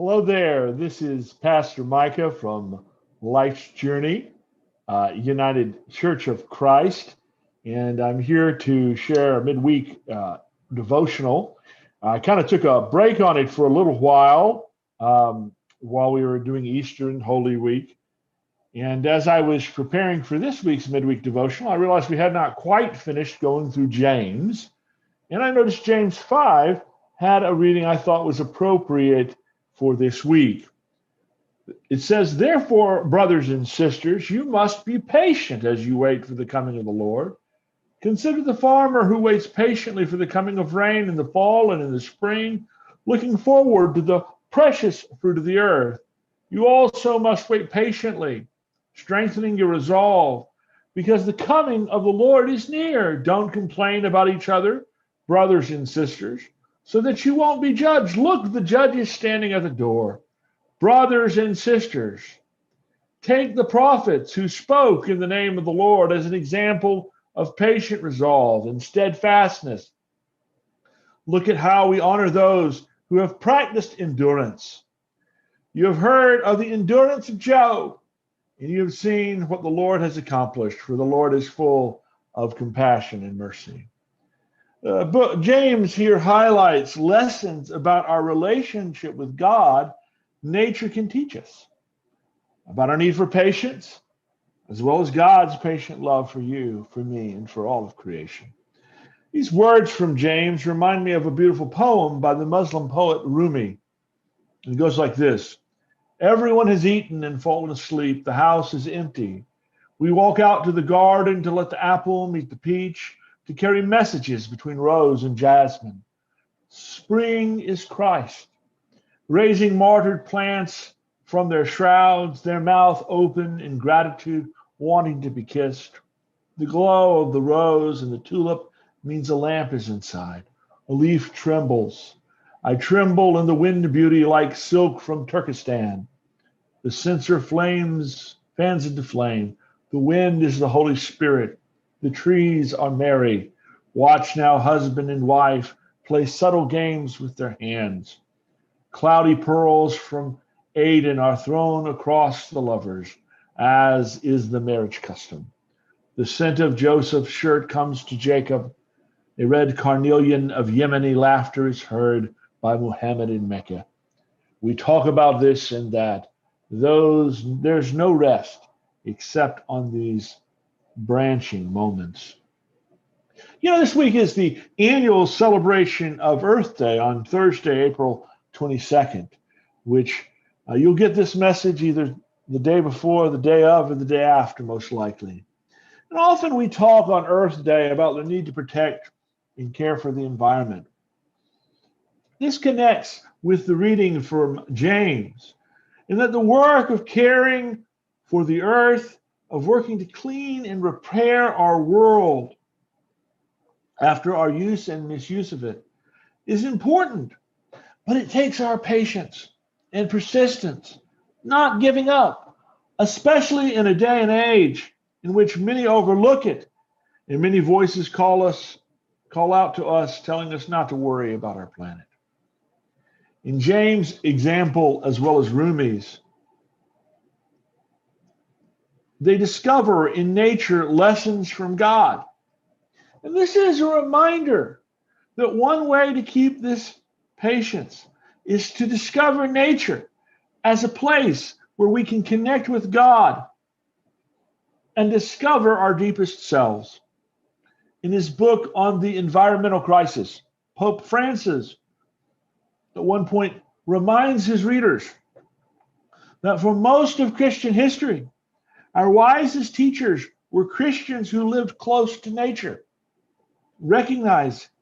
Hello there. This is Pastor Micah from Life's Journey, United Church of Christ, and I'm here to share a midweek devotional. I kind of took a break on it for a little while we were doing Easter and Holy Week. And as I was preparing for this week's midweek devotional, I realized we had not quite finished going through James. And I noticed James 5 had a reading I thought was appropriate for this week. It says, "Therefore, brothers and sisters, you must be patient as you wait for the coming of the Lord. Consider the farmer who waits patiently for the coming of rain in the fall and in the spring, looking forward to the precious fruit of the earth. You also must wait patiently, strengthening your resolve, because the coming of the Lord is near. Don't complain about each other, brothers and sisters, so that you won't be judged. Look, the judge is standing at the door. Brothers and sisters, take the prophets who spoke in the name of the Lord as an example of patient resolve and steadfastness. Look at how we honor those who have practiced endurance. You have heard of the endurance of Job, and you have seen what the Lord has accomplished, for the Lord is full of compassion and mercy." But James here highlights lessons about our relationship with God nature can teach us, about our need for patience, as well as God's patient love for you, for me, and for all of creation. These words from James remind me of a beautiful poem by the Muslim poet Rumi. It goes like this: "Everyone has eaten and fallen asleep. The house is empty. We walk out to the garden to let the apple meet the peach, to carry messages between rose and jasmine. Spring is Christ, raising martyred plants from their shrouds, their mouth open in gratitude, wanting to be kissed. The glow of the rose and the tulip means a lamp is inside. A leaf trembles. I tremble in the wind beauty like silk from Turkestan. The censer flames, fans into flame. The wind is the Holy Spirit. The trees are merry. Watch now husband and wife play subtle games with their hands. Cloudy pearls from Aden are thrown across the lovers, as is the marriage custom. The scent of Joseph's shirt comes to Jacob. A red carnelian of Yemeni laughter is heard by Muhammad in Mecca. We talk about this and that. There's no rest except on these branching moments." This week is the annual celebration of Earth Day on Thursday, April 22nd, which you'll get this message either the day before, the day of, or the day after, most likely. And often we talk on Earth Day about the need to protect and care for the environment. This connects with the reading from James, in that the work of caring for the earth, of working to clean and repair our world after our use and misuse of it, is important, but it takes our patience and persistence, not giving up, especially in a day and age in which many overlook it and many voices call out to us, telling us not to worry about our planet. In James' example, as well as Rumi's, they discover in nature lessons from God. And this is a reminder that one way to keep this patience is to discover nature as a place where we can connect with God and discover our deepest selves. In his book on the environmental crisis, Pope Francis at one point reminds his readers that for most of Christian history, our wisest teachers were Christians who lived close to nature, recognizing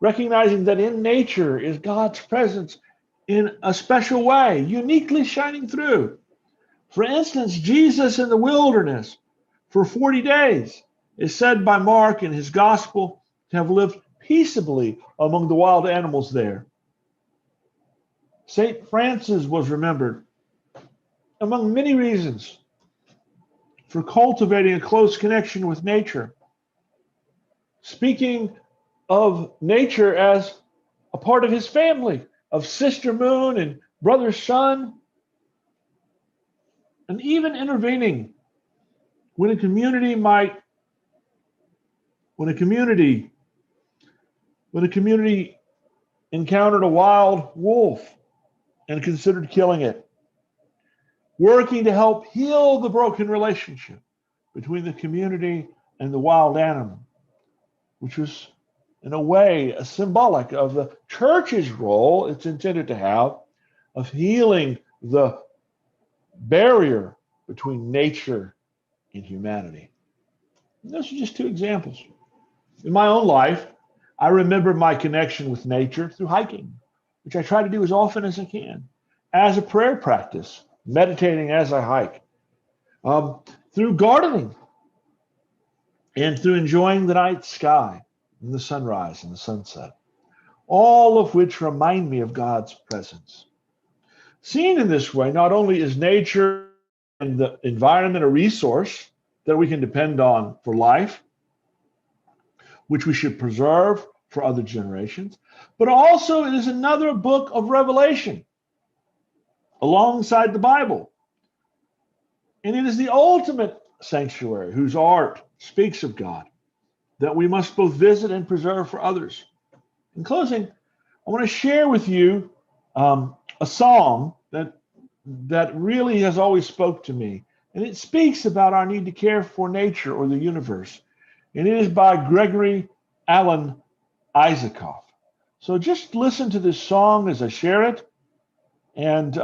that in nature is God's presence in a special way, uniquely shining through. For instance, Jesus in the wilderness for 40 days is said by Mark in his gospel to have lived peaceably among the wild animals there. St. Francis was remembered, among many reasons, for cultivating a close connection with nature, speaking of nature as a part of his family, of Sister Moon and brother, son, and even intervening when a community encountered a wild wolf and considered killing it, working to help heal the broken relationship between the community and the wild animal, which was in a way a symbolic of the church's role it's intended to have of healing the barrier between nature and humanity. And those are just two examples. In my own life, I remember my connection with nature through hiking, which I try to do as often as I can, as a prayer practice, meditating as I hike, through gardening, and through enjoying the night sky and the sunrise and the sunset, all of which remind me of God's presence. Seen in this way, not only is nature and the environment a resource that we can depend on for life, which we should preserve for other generations, but also it is another book of revelation alongside the Bible. And it is the ultimate sanctuary whose art speaks of God that we must both visit and preserve for others. In closing, I want to share with you a song that really has always spoke to me. And it speaks about our need to care for nature or the universe. And it is by Gregory Alan Isaacoff. So just listen to this song as I share it. And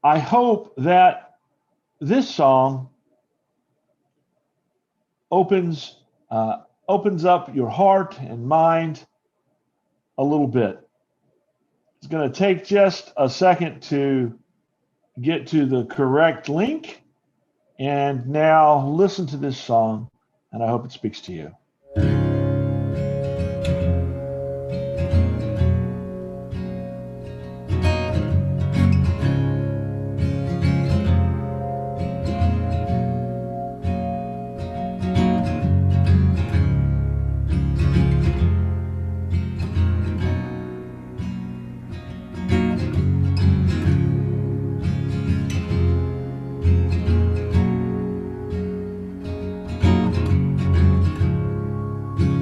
I hope that this song opens up your heart and mind a little bit. It's going to take just a second to get to the correct link. And now listen to this song, and I hope it speaks to you.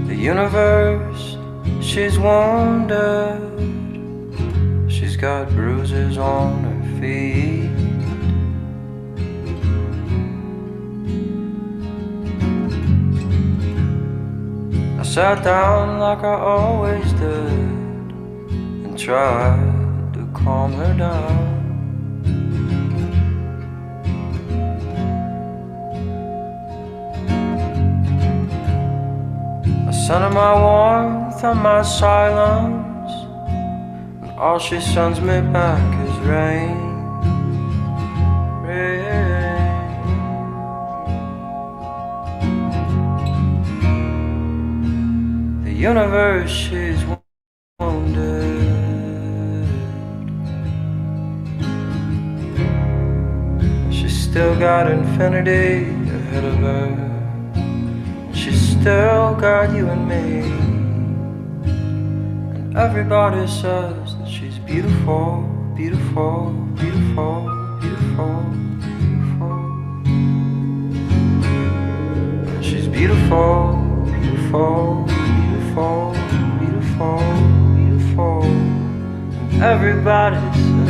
Universe, she's wandered. She's got bruises on her feet. I sat down like I always did and tried to calm her down. Send her my warmth and my silence, and all she sends me back is rain, rain. The universe, she's wounded. She's still got infinity ahead of her. She's still got you and me. And everybody says that she's beautiful, beautiful, beautiful, beautiful, beautiful. She's beautiful, beautiful, beautiful, beautiful, beautiful. And everybody says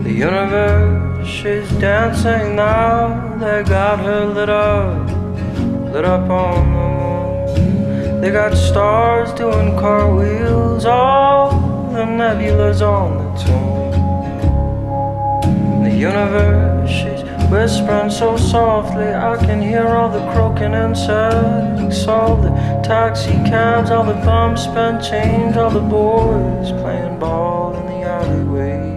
the universe, she's dancing now. They got her lit up on the moon. They got stars doing cartwheels, all the nebulas on the tomb. The universe, she's whispering so softly, I can hear all the croaking insects, all the taxi cabs, all the bums spent change, all the boys playing ball in the alleyway.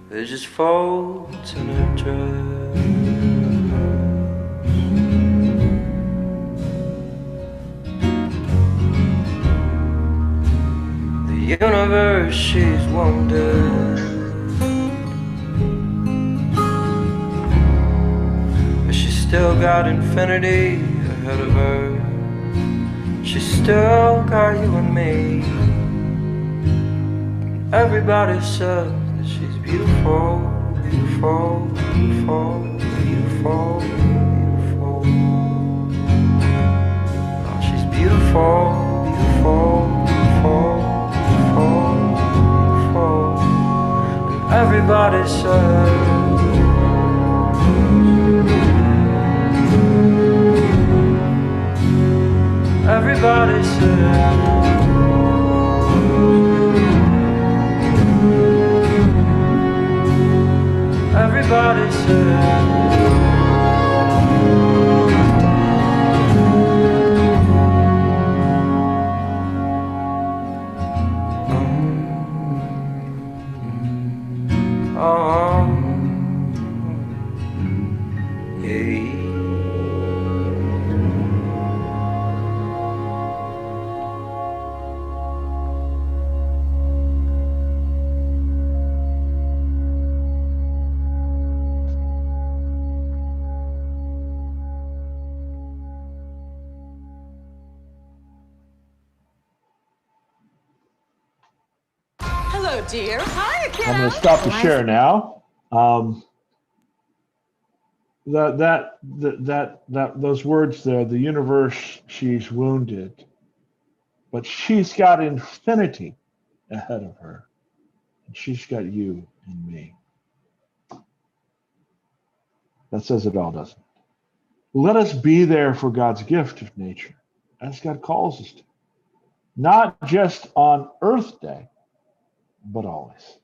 They're just folds in her dress. The universe she's wounded, but she's still got infinity ahead of her. She's still got you and me. Everybody says that she's beautiful, beautiful, beautiful, beautiful, beautiful. Oh, she's beautiful, beautiful, beautiful, beautiful, beautiful. And everybody says everybody says everybody says yeah. Hello, dear. Hi, kiddo. I'm going to stop the share now. Those words there, the universe she's wounded, but she's got infinity ahead of her. And she's got you and me. That says it all, doesn't it? Let us be there for God's gift of nature, as God calls us to. Not just on Earth Day, but always.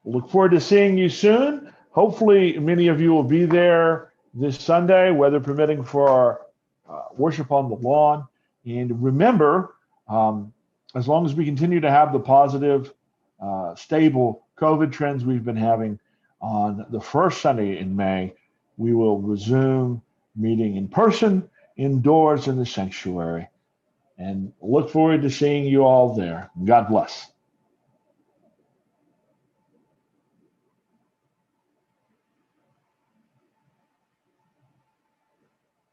Look forward to seeing you soon. Hopefully, many of you will be there this Sunday, weather permitting, for our worship on the lawn. And remember, as long as we continue to have the positive, stable COVID trends we've been having, on the first Sunday in May, we will resume meeting in person, indoors in the sanctuary. And look forward to seeing you all there. God bless.